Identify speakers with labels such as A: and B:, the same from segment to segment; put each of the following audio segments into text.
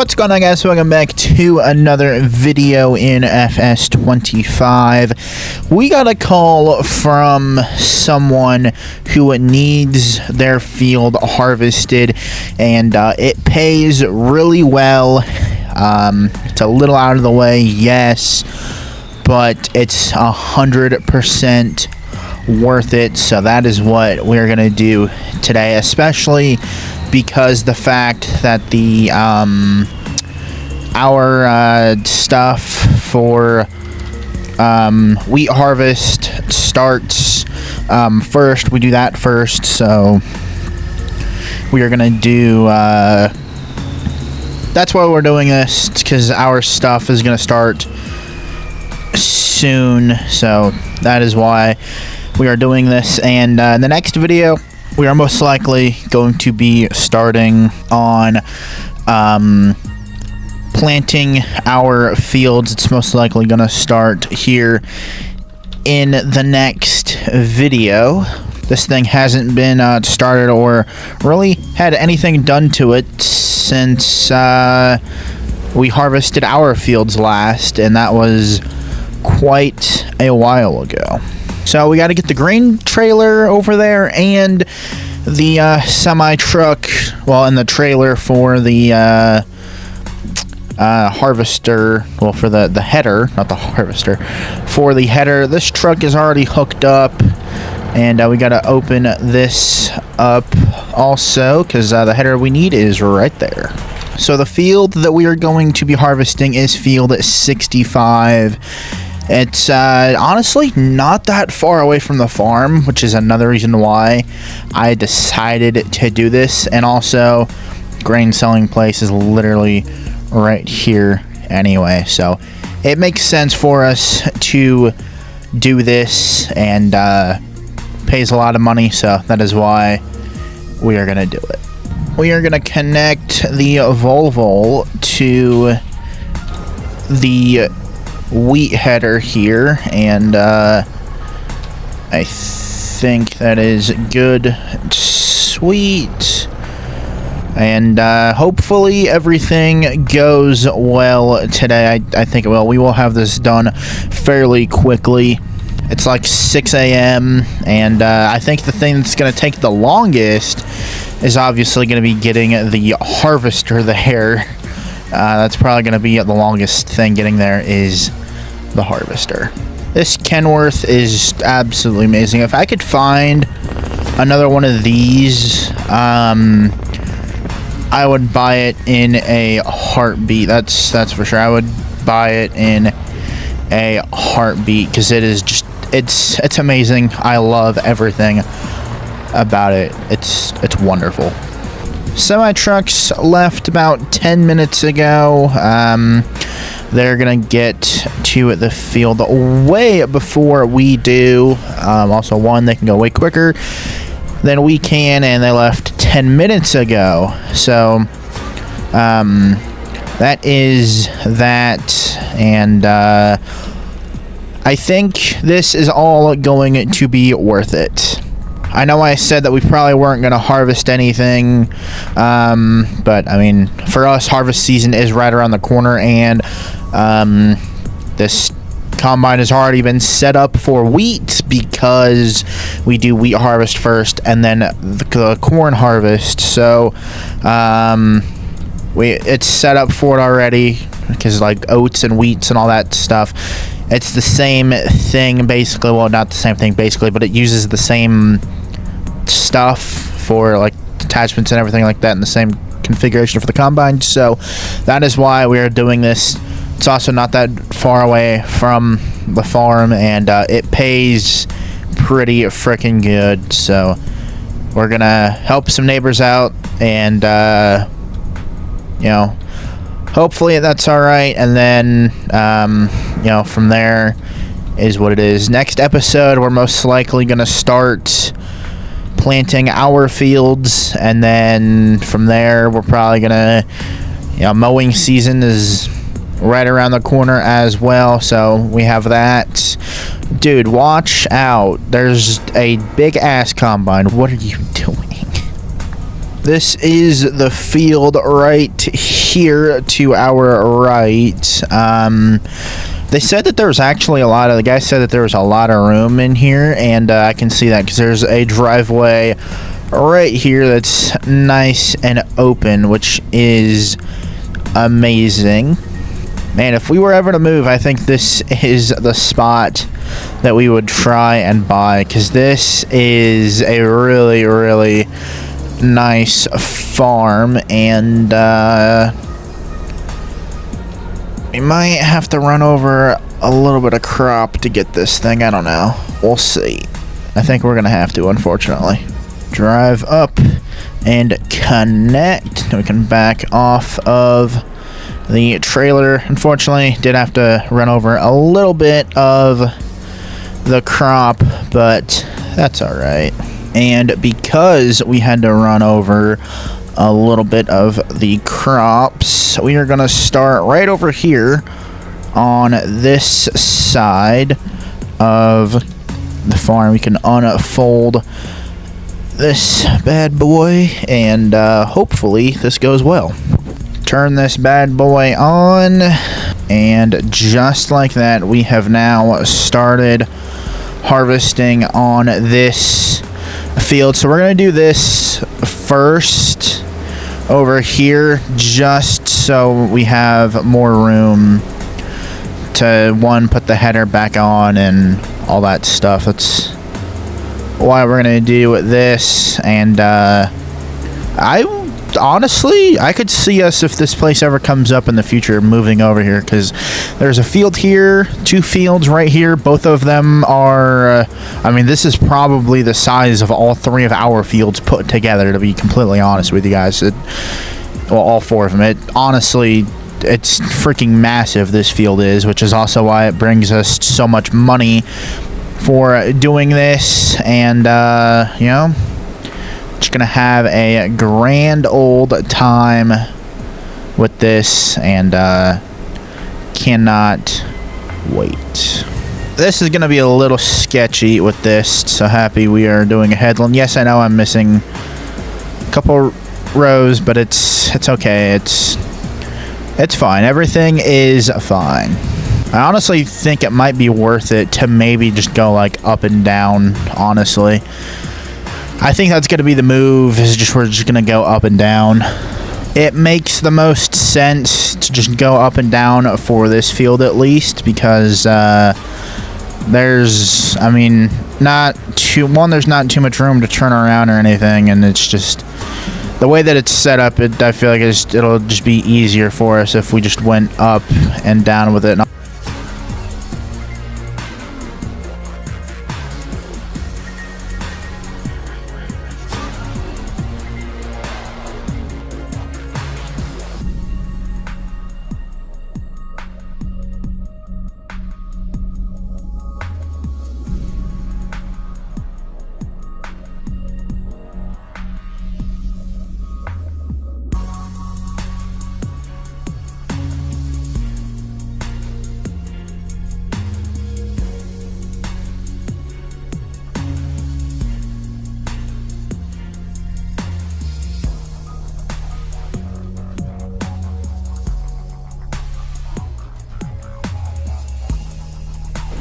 A: What's going on, guys? Welcome back to another video in FS25. We got a call from someone who needs their field harvested, and it pays really well. It's a little out of the way, yes, but it's 100% worth it. So that is what we're gonna do today, especially because the fact that the our stuff for wheat harvest starts first. We do that first, so we are gonna do that's why we're doing this, because our stuff is gonna start soon, so that is why we are doing this. And in the next video we are most likely going to be starting on planting our fields. It's most likely going to start here in the next video. This thing hasn't been started or really had anything done to it since we harvested our fields last, and that was quite a while ago. So we got to get the grain trailer over there and the semi-truck, well, and the trailer for the harvester, well, for the header, not the harvester, for the header. This truck is already hooked up, and we got to open this up also, because the header we need is right there. So the field that we are going to be harvesting is field 65. It's honestly not that far away from the farm, which is another reason why I decided to do this. And also, grain selling place is literally right here anyway, so it makes sense for us to do this, and pays a lot of money, so that is why we are gonna do it. We are gonna connect the Volvo to the wheat header here, and I think that is good, sweet. And hopefully everything goes well today. I think it will. We will have this done fairly quickly. It's like 6 a.m. and I think the thing that's going to take the longest is obviously going to be getting the harvester there. That's probably going to be the longest thing getting there, is the harvester. This Kenworth is absolutely amazing. If I could find another one of these, I would buy it in a heartbeat. That's for sure. I would buy it in a heartbeat, because it is just, it's amazing. I love everything about it. It's wonderful. Semi trucks left about 10 minutes ago. They're gonna get to the field way before we do. Also, one, they can go way quicker than we can, and they left 10 minutes ago. So that is that, and I think this is all going to be worth it. I know I said that we probably weren't going to harvest anything, but I mean, for us, harvest season is right around the corner, and this combine has already been set up for wheat, because we do wheat harvest first and then the corn harvest. So it's set up for it already, because like oats and wheats and all that stuff, it's the same thing basically. Well, not the same thing basically, but it uses the same stuff for like attachments and everything like that, in the same configuration for the combine. So that is why we are doing this. It's also not that far away from the farm, and it pays pretty freaking good. So we're gonna help some neighbors out, and you know, hopefully that's all right. And then you know, from there is what it is. Next episode, we're most likely gonna start planting our fields, and then from there we're probably gonna, you know, mowing season is right around the corner as well, so we have that. Dude, watch out, there's a big ass combine. What are you doing? this is the field right here to our right. They said that there was actually the guy said that there was a lot of room in here, and I can see that because there's a driveway right here that's nice and open, which is amazing. Man, if we were ever to move, I think this is the spot that we would try and buy, because this is a really, really nice farm, and we might have to run over a little bit of crop to get this thing. I don't know. We'll see. I think we're going to have to, unfortunately. Drive up and connect. We can back off of the trailer. Unfortunately, did have to run over a little bit of the crop, but that's all right. And because we had to run over a little bit of the crops, we are going to start right over here on this side of the farm. We can unfold this bad boy, and hopefully this goes well. Turn this bad boy on, and just like that, we have now started harvesting on this field. So we're going to do this first over here, just so we have more room to put the header back on and all that stuff. That's why we're gonna do this. And I could see us, if this place ever comes up in the future, moving over here, because there's a field here, 2 fields right here. Both of them are I mean, this is probably the size of all 3 of our fields put together, to be completely honest with you guys. Well, all 4 of them. Honestly, it's freaking massive, this field is, which is also why it brings us so much money for doing this. And you know, just gonna have a grand old time with this, and cannot wait. This is gonna be a little sketchy with this, so happy we are doing a headland. Yes, I know I'm missing a couple rows, but it's okay. It's fine. Everything is fine. I honestly think it might be worth it to maybe just go like up and down, honestly. I think that's going to be the move, we're just going to go up and down. It makes the most sense to just go up and down for this field, at least, because there's, I mean, there's not too much room to turn around or anything, and it's just the way that it's set up. I feel like it'll just be easier for us if we just went up and down with it.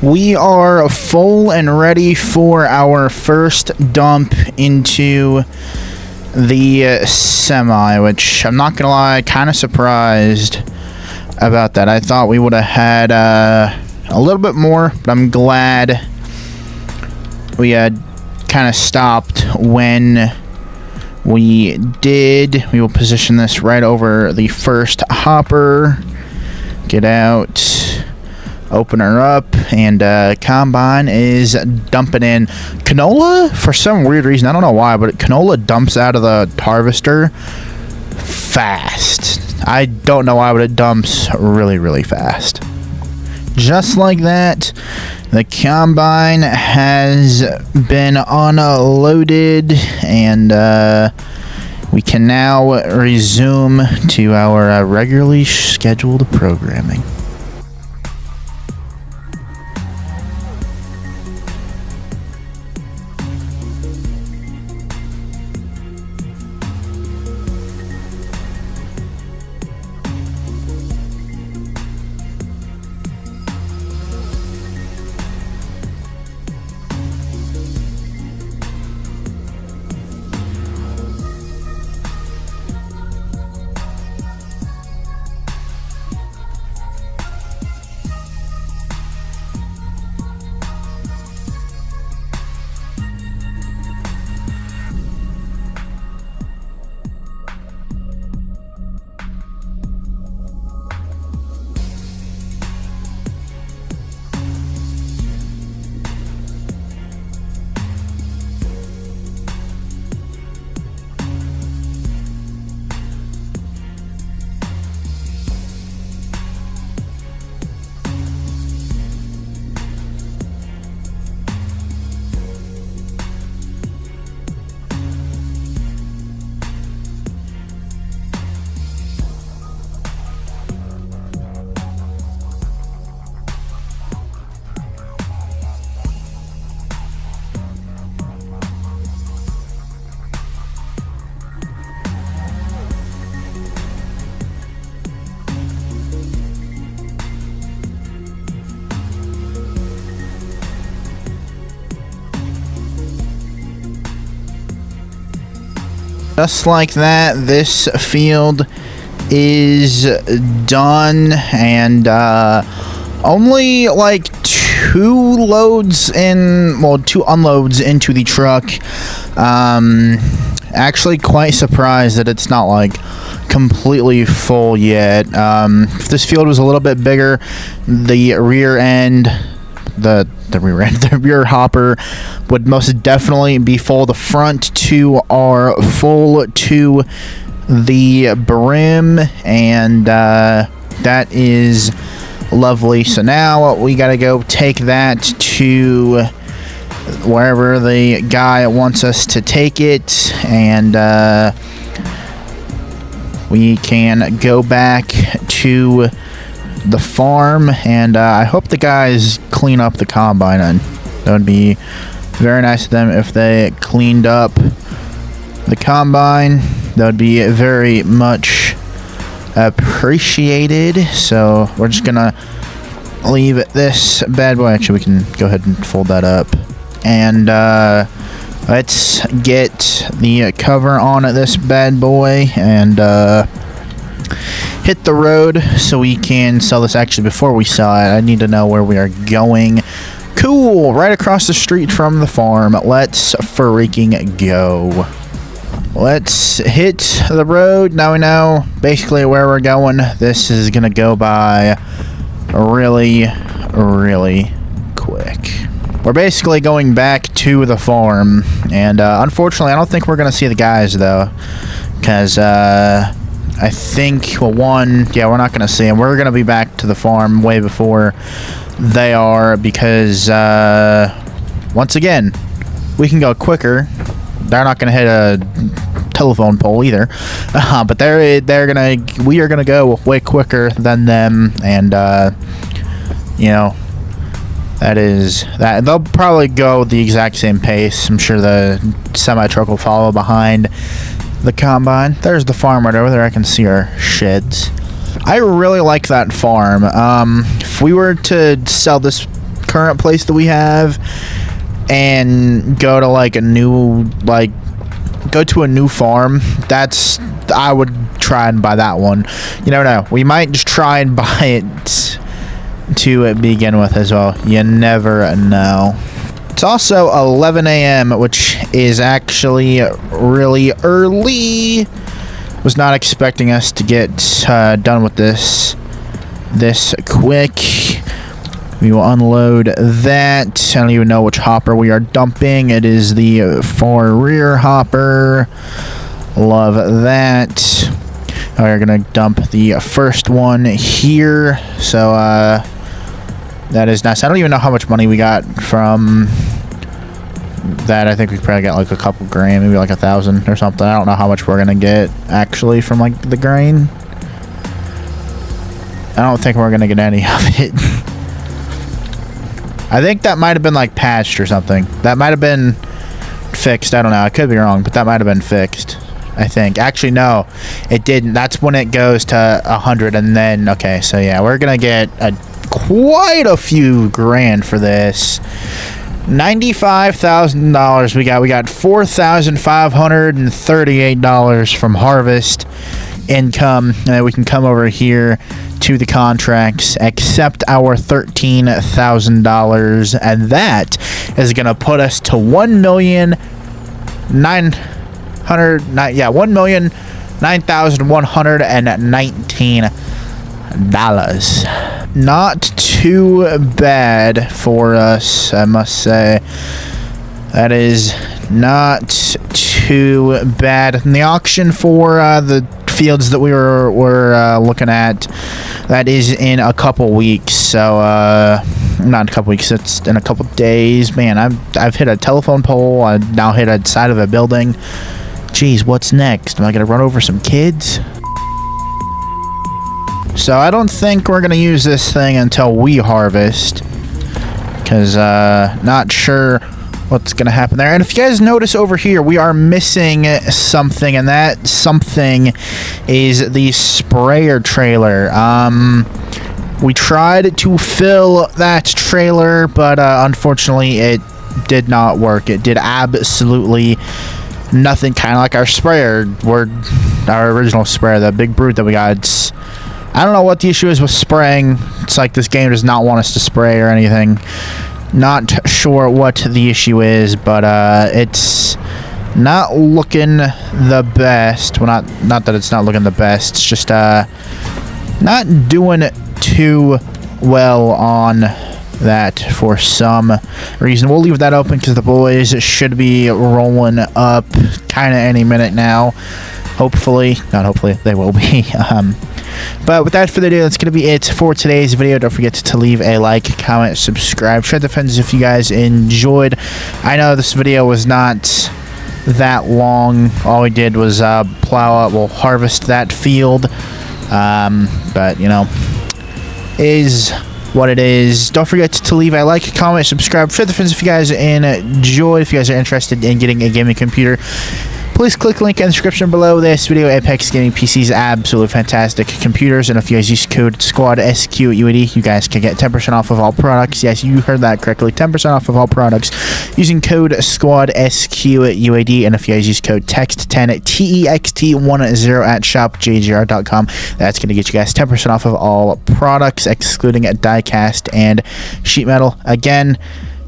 A: We are full and ready for our first dump into the semi, which I'm not gonna lie, kind of surprised about that. I thought we would have had a little bit more, but I'm glad we had kind of stopped when we did. We will position this right over the first hopper. Get out. Open her up, and combine is dumping in canola for some weird reason. I don't know why, but canola dumps out of the harvester fast. I don't know why, but it dumps really, really fast. Just like that, the combine has been unloaded, and we can now resume to our regularly scheduled programming. Just like that, this field is done, and only like 2 unloads into the truck. Actually quite surprised that it's not like completely full yet. If this field was a little bit bigger, the rear hopper would most definitely be full. The front 2 are full to the brim, and that is lovely. So now we gotta go take that to wherever the guy wants us to take it, and we can go back to the farm, and I hope the guys clean up the combine, and that would be very nice of them if they cleaned up the combine. That would be very much appreciated. So we're just gonna leave this bad boy. Actually, we can go ahead and fold that up, and let's get the cover on this bad boy and hit the road so we can sell this. Actually, before we sell it, I need to know where we are going. Cool, right across the street from the farm. Let's freaking go. Let's hit the road. Now we know basically where we're going. This is gonna go by really quick. We're basically going back to the farm, and unfortunately I don't think we're gonna see the guys though, because I think, well, we're not gonna see them. We're gonna be back to the farm way before they are, because once again we can go quicker. They're not gonna hit a telephone pole either, but we are gonna go way quicker than them, and you know, that is that. They'll probably go the exact same pace. I'm sure the semi truck will follow behind the combine. There's the farm right over there. I can see our sheds. I really like that farm. If we were to sell this current place that we have and go to like a new farm, I would try and buy that one. You never know, we might just try and buy it to begin with as well. You never know. It's also 11 a.m., which is actually really early. Was not expecting us to get done with this quick. We will unload that. I don't even know which hopper we are dumping. It is the far rear hopper. Love that. We're gonna dump the first one here. So that is nice. I don't even know how much money we got from that. I think we probably got like a couple grand, maybe like 1,000 or something. I don't know how much we're gonna get actually from like the grain. I don't think we're gonna get any of it. I think that might have been like patched or something. That might have been fixed. I don't know. I could be wrong, but that might have been fixed, I think. Actually, no, it didn't. That's when it goes to 100, and then okay. So yeah, we're gonna get quite a few grand for this. $95,000 we got $4,538 from harvest income, and then we can come over here to the contracts, accept our $13,000, and that is gonna put us to $1,909,119. Not too bad for us, I must say. That is not too bad. In the auction for the fields that we were looking at, that is in a couple weeks. So not a couple weeks, it's in a couple days. Man, I've hit a telephone pole. I now hit a side of a building. Jeez, what's next? Am I gonna run over some kids? So I don't think we're gonna use this thing until we harvest, because not sure what's gonna happen there. And if you guys notice over here, we are missing something, and that something is the sprayer trailer. We tried to fill that trailer, but unfortunately it did not work. It did absolutely nothing, kind of like our sprayer, our original sprayer, the big brute that we got. I don't know what the issue is with spraying. It's like this game does not want us to spray or anything. Not sure what the issue is, but it's not looking the best. Well, not that it's not looking the best. It's just not doing too well on that for some reason. We'll leave that open because the boys should be rolling up kind of any minute now. Hopefully, not hopefully, they will be. But with that for the video, that's going to be it for today's video. Don't forget to leave a like, comment, subscribe, share the fence if you guys enjoyed. I know this video was not that long. All we did was plow up, we'll harvest that field. But, you know, is what it is. Don't forget to leave a like, comment, subscribe, share the fence if you guys enjoyed. If you guys are interested in getting a gaming computer, please click the link in the description below this video. Apex Gaming PCs, absolutely fantastic computers. And if you guys use code SQUADSQUAD, you guys can get 10% off of all products. Yes, you heard that correctly. 10% off of all products using code SQUADSQUAD. And if you guys use code TEXT10, TEXT10 at shopjgr.com, that's going to get you guys 10% off of all products, excluding diecast and sheet metal. Again,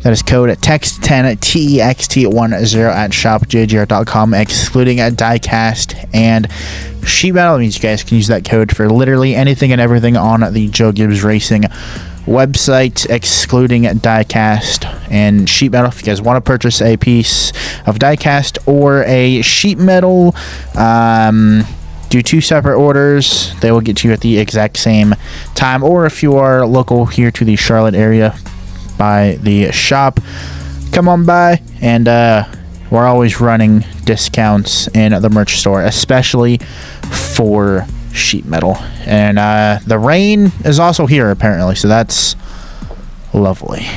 A: that is code TEXT10, TEXT10 at shopjgr.com, excluding diecast and sheet metal. That means you guys can use that code for literally anything and everything on the Joe Gibbs Racing website, excluding diecast and sheet metal. If you guys want to purchase a piece of diecast or a sheet metal, do 2 separate orders. They will get to you at the exact same time. Or if you are local here to the Charlotte area, by the shop, come on by, and we're always running discounts in the merch store, especially for sheet metal. And the rain is also here apparently, so that's lovely.